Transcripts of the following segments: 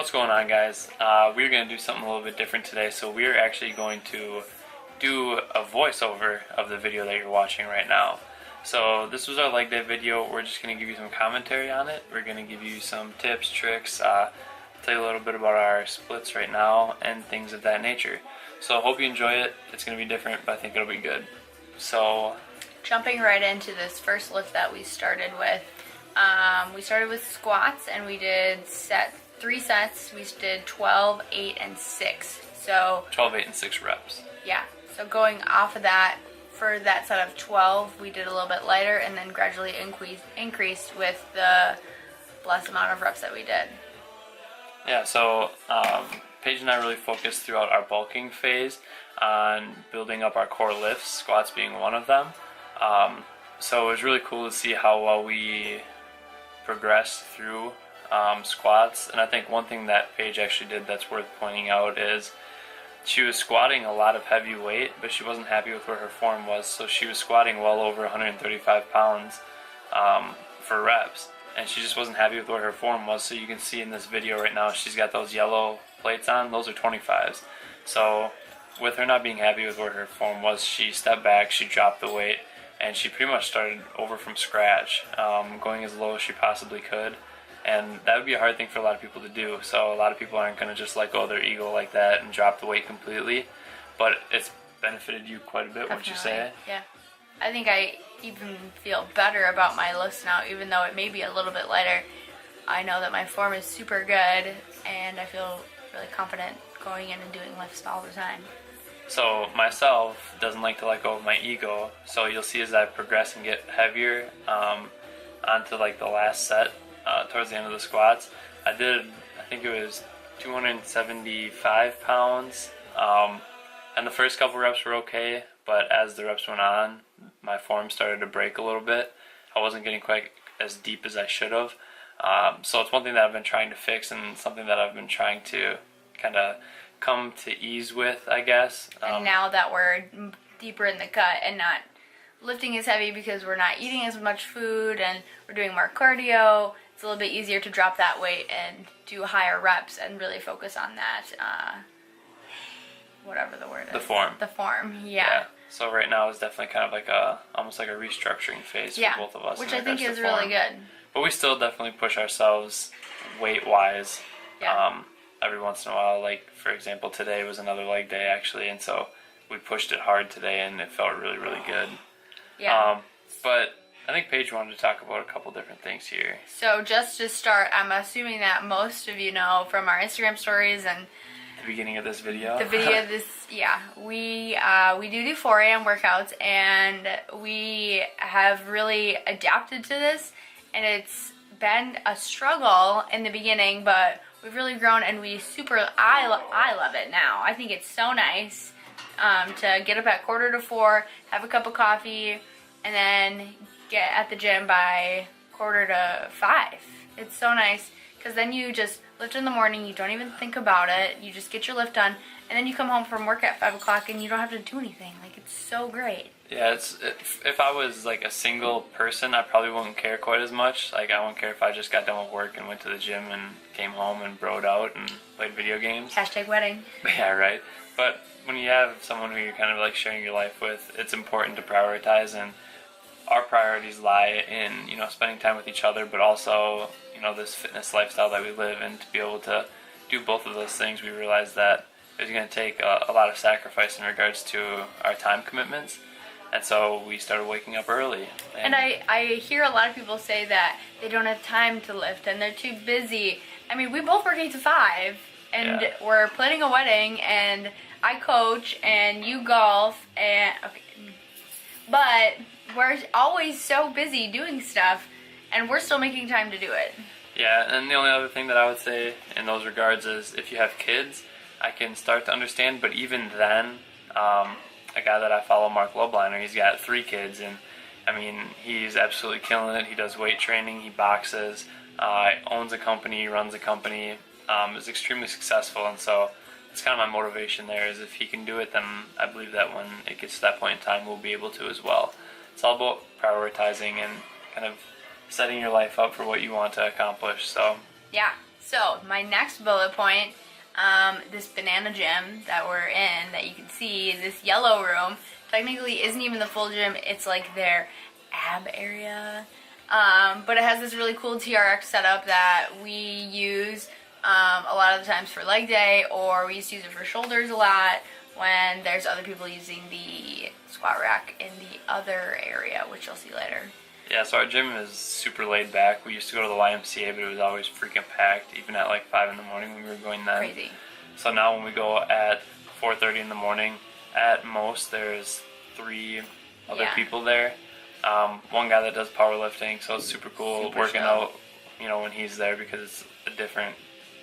What's going on, guys? We're going to do something a little bit different today. So we're actually going to do a voiceover of the video that you're watching right now. So this was our leg day video. We're just going to give you some commentary on it. We're going to give you some tips, tricks, tell you a little bit about our splits right now and things of that nature. So I hope you enjoy it. It's going to be different, but I think it'll be good. So jumping right into this first lift that we started with, we started with squats and we did 3 sets. We did 12, 8, and 6. So 12, 8, and 6 reps. Yeah. So going off of that, for that set of 12, we did a little bit lighter and then gradually increased with the less amount of reps that we did. Yeah, so Paige and I really focused throughout our bulking phase on building up our core lifts, squats being one of them. So it was really cool to see how well we progressed through squats. And I think one thing that Paige actually did that's worth pointing out is she was squatting a lot of heavy weight, but she wasn't happy with where her form was. So she was squatting well over 135 pounds for reps, and she just wasn't happy with where her form was. So you can see in this video right now, she's got those yellow plates on. Those are 25s. So with her not being happy with where her form was, she stepped back, she dropped the weight, and she pretty much started over from scratch, going as low as she possibly could. And that would be a hard thing for a lot of people to do. So a lot of people aren't going to just let go of their ego like that and drop the weight completely. But it's benefited you quite a bit, wouldn't you say? Yeah. I think I even feel better about my lifts now, even though it may be a little bit lighter. I know that my form is super good, and I feel really confident going in and doing lifts all the time. So myself doesn't like to let go of my ego. So you'll see as I progress and get heavier onto like the last set, towards the end of the squats, I think it was 275 pounds, and the first couple reps were okay, but as the reps went on, my form started to break a little bit. I wasn't getting quite as deep as I should have, so it's one thing that I've been trying to fix and something that I've been trying to kind of come to ease with, I guess. And now that we're deeper in the gut and not lifting as heavy because we're not eating as much food and we're doing more cardio, it's a little bit easier to drop that weight and do higher reps and really focus on that, whatever the word is. The form. The form, yeah. So right now is definitely kind of like almost like a restructuring phase for both of us. Which I think is really good. But we still definitely push ourselves weight-wise. Yeah. Every once in a while, like for example, today was another leg day actually, and so we pushed it hard today and it felt really, really good. Yeah. But I think Paige wanted to talk about a couple different things here. So just to start, I'm assuming that most of you know from our Instagram stories and the beginning of this video. We do 4 a.m. workouts, and we have really adapted to this, and it's been a struggle in the beginning, but we've really grown, and I love it now. I think it's so nice to get up at 3:45, have a cup of coffee, and then get at the gym by 4:45. It's so nice because then you just lift in the morning, you don't even think about it, you just get your lift done, and then you come home from work at 5 o'clock and you don't have to do anything. Like, it's so great. Yeah, if I was like a single person, I probably wouldn't care quite as much. Like, I wouldn't care if I just got done with work and went to the gym and came home and broed out and played video games. #wedding. Yeah, right. But when you have someone who you're kind of like sharing your life with, it's important to prioritize, and our priorities lie in, spending time with each other, but also, this fitness lifestyle that we live in. To be able to do both of those things, we realized that it was going to take a lot of sacrifice in regards to our time commitments, and so we started waking up early. And I hear a lot of people say that they don't have time to lift and they're too busy. I mean, we both work 8 to 5, and we're planning a wedding, and I coach, and you golf, but we're always so busy doing stuff, and we're still making time to do it. Yeah, and the only other thing that I would say in those regards is if you have kids, I can start to understand, but even then, a guy that I follow, Mark Lobliner, he's got 3 kids, and I mean, he's absolutely killing it. He does weight training, he boxes, owns a company, runs a company, is extremely successful, and so it's kind of my motivation there is if he can do it, then I believe that when it gets to that point in time, we'll be able to as well. It's all about prioritizing and kind of setting your life up for what you want to accomplish. So yeah, So my next bullet point, this banana gym that we're in, that you can see, this yellow room, technically isn't even the full gym. It's like their ab area. But it has this really cool TRX setup that we use a lot of the times for leg day, or we used to use it for shoulders a lot when there's other people using the squat rack in the other area, which you'll see later. Yeah, so our gym is super laid back. We used to go to the YMCA, but it was always freaking packed, even at like 5 in the morning when we were going then. Crazy. So now when we go at 4:30 in the morning, at most there's 3 other people there. One guy that does powerlifting, so it's super cool working out, when he's there, because it's a different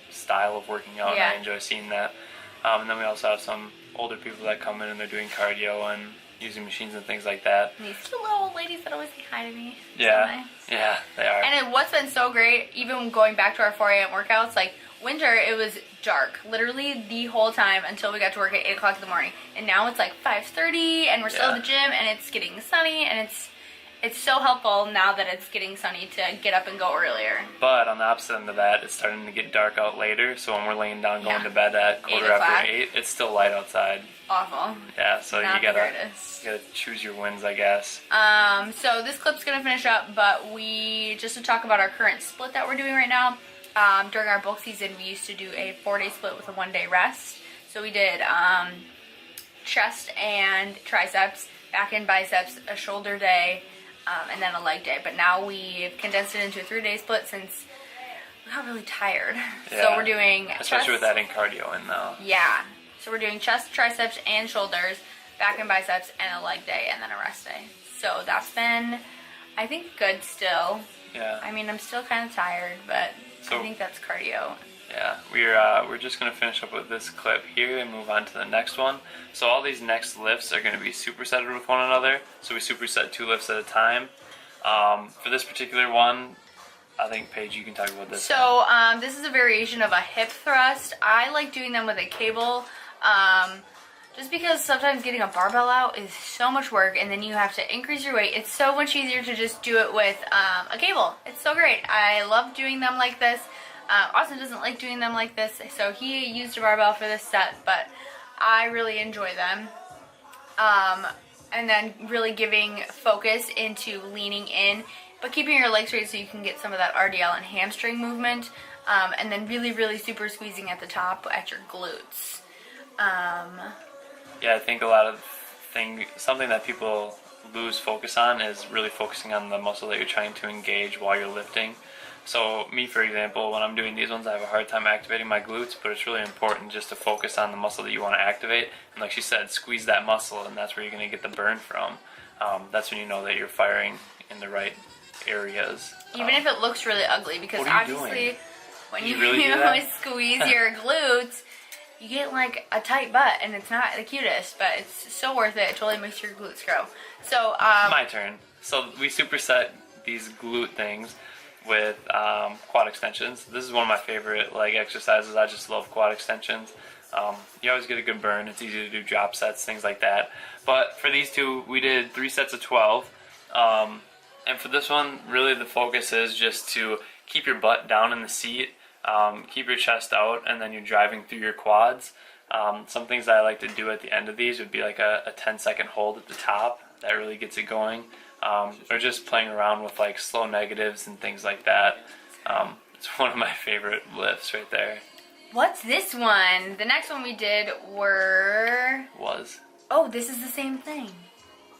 style of working out, and I enjoy seeing that. And then we also have some older people that come in and they're doing cardio and using machines and things like that. And these cute little old ladies that always say hi to me. Yeah, so nice. Yeah, they are. And what's been so great, even going back to our 4 a.m. workouts, like winter, it was dark literally the whole time until we got to work at 8 o'clock in the morning. And now it's like 5:30 and we're still at the gym and it's getting sunny, and it's so helpful now that it's getting sunny to get up and go earlier. But on the opposite end of that, it's starting to get dark out later, so when we're laying down going to bed at 8:15, it's still light outside. Awful. Yeah, so Not you gotta the choose your wins, I guess. So this clip's gonna finish up, but just to talk about our current split that we're doing right now. During our bulk season, we used to do a 4-day split with a 1-day rest. So we did chest and triceps, back and biceps, a shoulder day, and then a leg day. But now we've condensed it into a 3-day split since we got really tired. Yeah. So we're doing especially with adding cardio in though. Yeah. So we're doing chest, triceps, and shoulders, back and biceps, and a leg day, and then a rest day. So that's been, I think, good still. Yeah. I mean, I'm still kind of tired, but I think that's cardio. Yeah, we're just going to finish up with this clip here and move on to the next one. So all these next lifts are going to be supersetted with one another. So we superset 2 lifts at a time. For this particular one, I think, Paige, you can talk about this. So this is a variation of a hip thrust. I like doing them with a cable. Just because sometimes getting a barbell out is so much work, and then you have to increase your weight. It's so much easier to just do it with a cable. It's so great. I love doing them like this. Austin doesn't like doing them like this, so he used a barbell for this set, but I really enjoy them. And then really giving focus into leaning in, but keeping your legs straight so you can get some of that RDL and hamstring movement, and then really, really super squeezing at the top at your glutes. Yeah, I think a lot of something that people lose focus on is really focusing on the muscle that you're trying to engage while you're lifting. So me, for example, when I'm doing these ones, I have a hard time activating my glutes, but it's really important just to focus on the muscle that you want to activate. And like she said, squeeze that muscle, and that's where you're going to get the burn from. That's when you know that you're firing in the right areas. Even if it looks really ugly, because obviously when you really squeeze your glutes, you get like a tight butt, and it's not the cutest, but it's so worth it. It totally makes your glutes grow. So my turn. So we superset these glute things with quad extensions. This is one of my favorite leg exercises. I just love quad extensions. You always get a good burn. It's easy to do drop sets, things like that. But for these two, we did 3 sets of 12. And for this one, really the focus is just to keep your butt down in the seat, keep your chest out, and then you're driving through your quads. Some things that I like to do at the end of these would be like a 10-second hold at the top. That really gets it going. Or just playing around with like slow negatives and things like that. It's one of my favorite lifts right there. What's this one? The next one we did Oh, this is the same thing.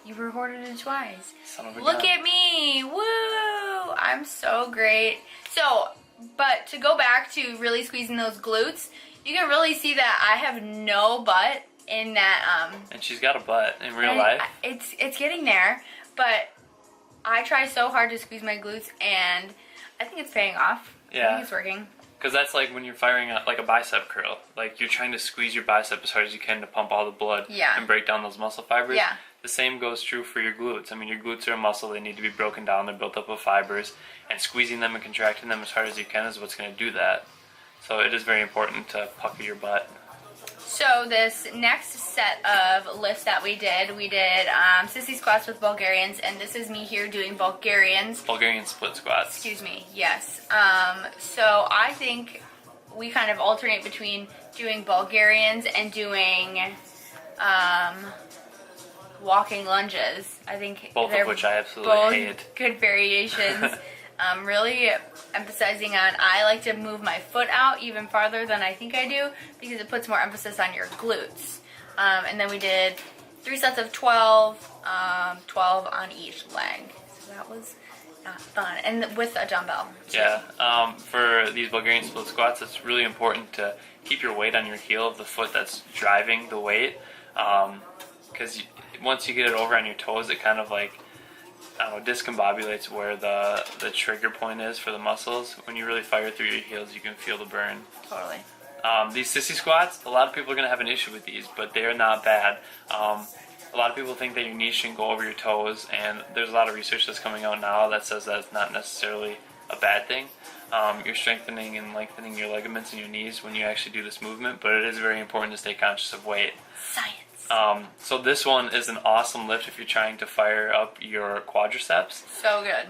You recorded it twice. Son of a Look gun. at me. Woo! I'm so great. So, but to go back to really squeezing those glutes, you can really see that I have no butt in that. And she's got a butt in real life. It's getting there, but I try so hard to squeeze my glutes, and I think it's paying off. Yeah. I think it's working. Because that's like when you're firing like a bicep curl. Like you're trying to squeeze your bicep as hard as you can to pump all the blood and break down those muscle fibers. Yeah. The same goes true for your glutes. I mean, your glutes are a muscle. They need to be broken down. They're built up of fibers. And squeezing them and contracting them as hard as you can is what's going to do that. So it is very important to pucker your butt. So this next set of lifts that we did sissy squats with Bulgarians, and this is me here doing Bulgarians. Bulgarian split squats. Excuse me, yes. So I think we kind of alternate between doing Bulgarians and doing walking lunges. I think Both they're of which I absolutely both hate. good variations. Really emphasizing on, I like to move my foot out even farther than I think I do because it puts more emphasis on your glutes. And then we did 3 sets of 12, 12 on each leg. So that was not fun. And with a dumbbell. Yeah, for these Bulgarian split squats, it's really important to keep your weight on your heel of the foot that's driving the weight. Because once you get it over on your toes, it kind of like, I don't know, discombobulates where the trigger point is for the muscles. When you really fire through your heels, you can feel the burn. Totally. These sissy squats, a lot of people are going to have an issue with these, but they are not bad. A lot of people think that your knees shouldn't go over your toes, and there's a lot of research that's coming out now that says that it's not necessarily a bad thing. You're strengthening and lengthening your ligaments in your knees when you actually do this movement, but it is very important to stay conscious of weight. Science. So this one is an awesome lift if you're trying to fire up your quadriceps. So good.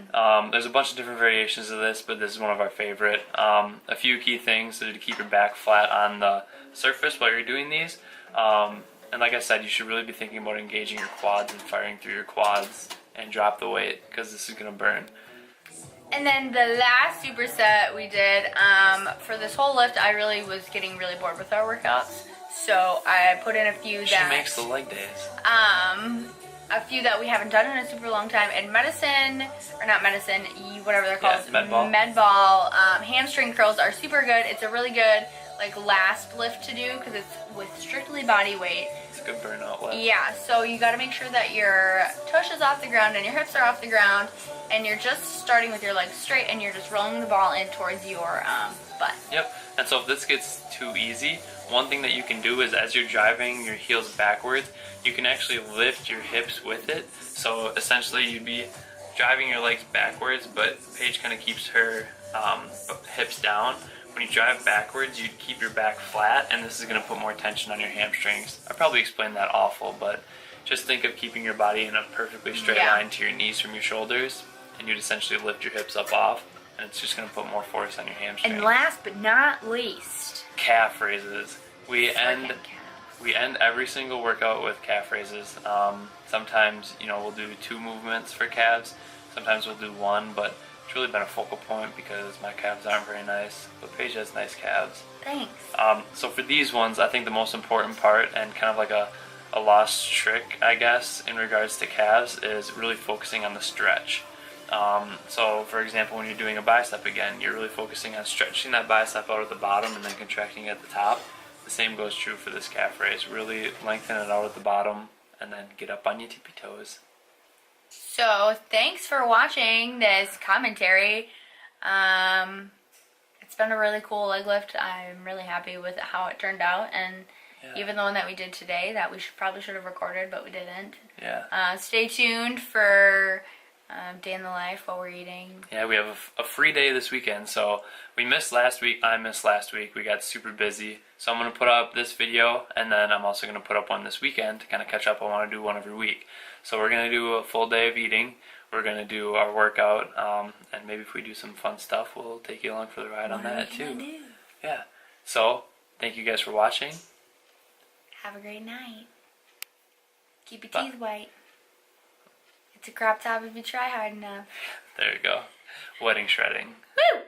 There's a bunch of different variations of this, but this is one of our favorite. A few key things to keep your back flat on the surface while you're doing these. And like I said, you should really be thinking about engaging your quads and firing through your quads and drop the weight because this is going to burn. And then the last superset we did, for this whole lift, I really was getting really bored with our workouts. So I put in a few She that makes the leg days. a few that we haven't done in a super long time. And medicine, or not medicine, whatever they're called, med ball, hamstring curls are super good. It's a really good like last lift to do because it's with strictly body weight. It's a good burnout lift. Yeah, so you got to make sure that your tush is off the ground and your hips are off the ground, and you're just starting with your legs straight and you're just rolling the ball in towards your butt. Yep. And so if this gets too easy, one thing that you can do is as you're driving your heels backwards, you can actually lift your hips with it. So essentially you'd be driving your legs backwards, but Paige kind of keeps her hips down. When you drive backwards, you keep your back flat, and this is going to put more tension on your hamstrings. I probably explained that awful, but just think of keeping your body in a perfectly straight line to your knees from your shoulders, and you'd essentially lift your hips up off, and it's just going to put more force on your hamstrings. And last but not least, calf raises. We end every single workout with calf raises. Sometimes, we'll do 2 movements for calves. Sometimes we'll do 1, but it's really been a focal point because my calves aren't very nice, but Paige has nice calves. Thanks. So for these ones, I think the most important part and kind of like a lost trick, I guess, in regards to calves is really focusing on the stretch. So for example, when you're doing a bicep again, you're really focusing on stretching that bicep out at the bottom and then contracting it at the top. The same goes true for this calf raise. Really lengthen it out at the bottom and then get up on your tippy toes. So thanks for watching this commentary. It's been a really cool leg lift. I'm really happy with how it turned out, and even the one that we did today that we probably should have recorded, but we didn't. Yeah. Stay tuned for day in the life while we're eating. Yeah, we have a free day this weekend, so we missed last week. I missed last week. We got super busy, so I'm going to put up this video, and then I'm also going to put up one this weekend to kind of catch up. I want to do one every week. So we're going to do a full day of eating. We're going to do our workout, and maybe if we do some fun stuff, we'll take you along for the ride on that too. Yeah. So, thank you guys for watching. Have a great night. Keep your teeth white. It's a crop top if you try hard enough. There you go. Wedding shredding. Woo!